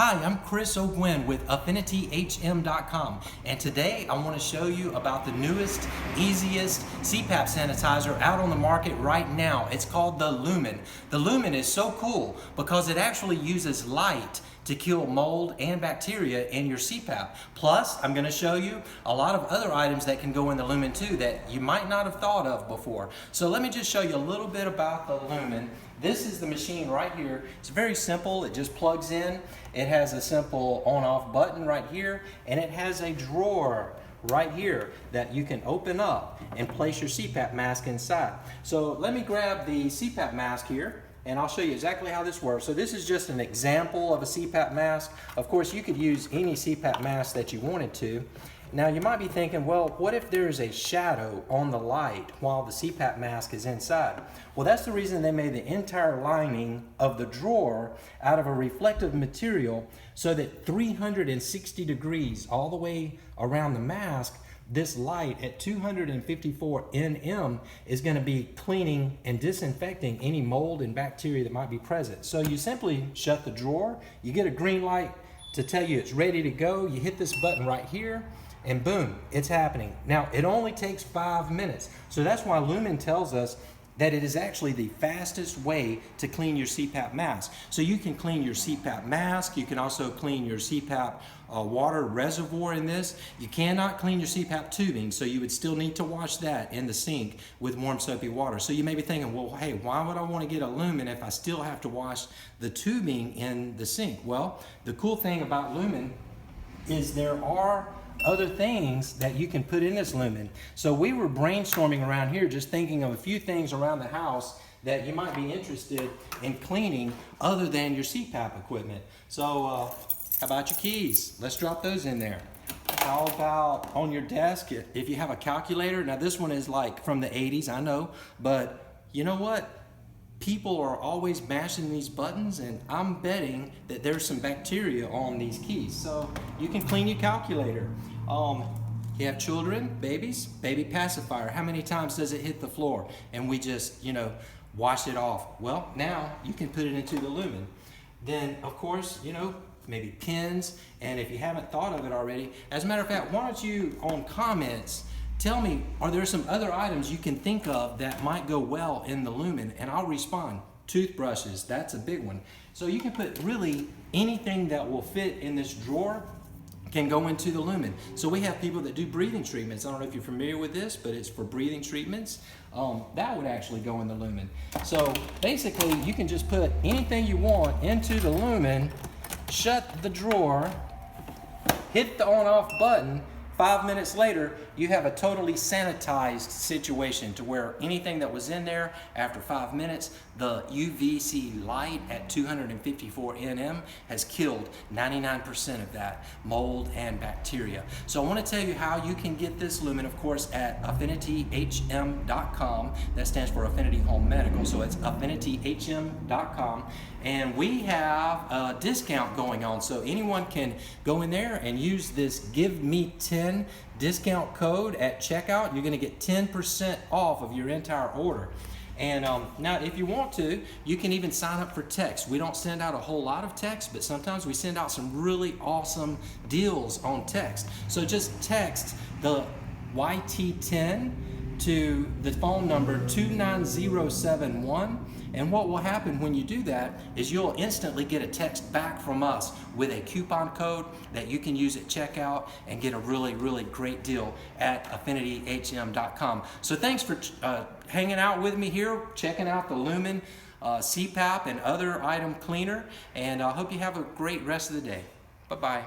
Hi, I'm Chris O'Gwen with AffinityHM.com, and today I want to show you about the newest, easiest CPAP sanitizer out on the market right now. It's called the Lumen. The Lumen is so cool because it actually uses light to kill mold and bacteria in your CPAP. Plus, I'm going to show you a lot of other items that can go in the Lumen too that you might not have thought of before. So let me just show you a little bit about the Lumen. This is the machine right here. It's very simple. It just plugs in. It has a simple on-off button right here, and it has a drawer right here that you can open up and place your CPAP mask inside. So let me grab the CPAP mask here, and I'll show you exactly how this works. So this is just an example of a CPAP mask. Of course, you could use any CPAP mask that you wanted to. Now you might be thinking, well, what if there's a shadow on the light while the CPAP mask is inside? Well, that's the reason they made the entire lining of the drawer out of a reflective material so that 360 degrees all the way around the mask, this light at 254 nm is going to be cleaning and disinfecting any mold and bacteria that might be present. So you simply shut the drawer, you get a green light to tell you it's ready to go, you hit this button right here, and boom, it's happening. Now, it only takes 5 minutes. So that's why Lumen tells us that it is actually the fastest way to clean your CPAP mask. So you can clean your CPAP mask, you can also clean your CPAP water reservoir in this. You cannot clean your CPAP tubing, so you would still need to wash that in the sink with warm soapy water. So you may be thinking, well, hey, why would I want to get a Lumen if I still have to wash the tubing in the sink? Well, the cool thing about Lumen is there are other things that you can put in this Lumen. So we were brainstorming around here, just thinking of a few things around the house that you might be interested in cleaning other than your CPAP equipment. So how about your keys? Let's drop those in there. How about on your desk, if you have a calculator? Now this one is like from the 80s, I know, but you know what? People are always mashing these buttons, and I'm betting that there's some bacteria on these keys. So you can clean your calculator. You have children, babies, baby pacifier. How many times does it hit the floor and we just, wash it off? Well, now you can put it into the Lumen. Then, of course, maybe pins, and if you haven't thought of it already, as a matter of fact, why don't you, on comments, tell me, are there some other items you can think of that might go well in the Lumen? And I'll respond. Toothbrushes, that's a big one. So you can put really anything that will fit in this drawer can go into the Lumen. So we have people that do breathing treatments. I don't know if you're familiar with this, but it's for breathing treatments. That would actually go in the Lumen. So basically, you can just put anything you want into the Lumen, shut the drawer, hit the on-off button. 5 minutes later, you have a totally sanitized situation to where anything that was in there after 5 minutes, the UVC light at 254 nm has killed 99% of that mold and bacteria. So I want to tell you how you can get this Lumen, of course, at AffinityHM.com. That stands for Affinity Home Medical. So it's AffinityHM.com. And we have a discount going on. So anyone can go in there and use this Give Me 10 discount code at checkout. You're going to get 10% off of your entire order. And now if you want to, you can even sign up for text. We don't send out a whole lot of text, but sometimes we send out some really awesome deals on text. So just text the YT10 to the phone number 29071. And what will happen when you do that is you'll instantly get a text back from us with a coupon code that you can use at checkout and get a really, really great deal at AffinityHM.com. So thanks for hanging out with me here, checking out the Lumen CPAP and other item cleaner, and I hope you have a great rest of the day. Bye-bye.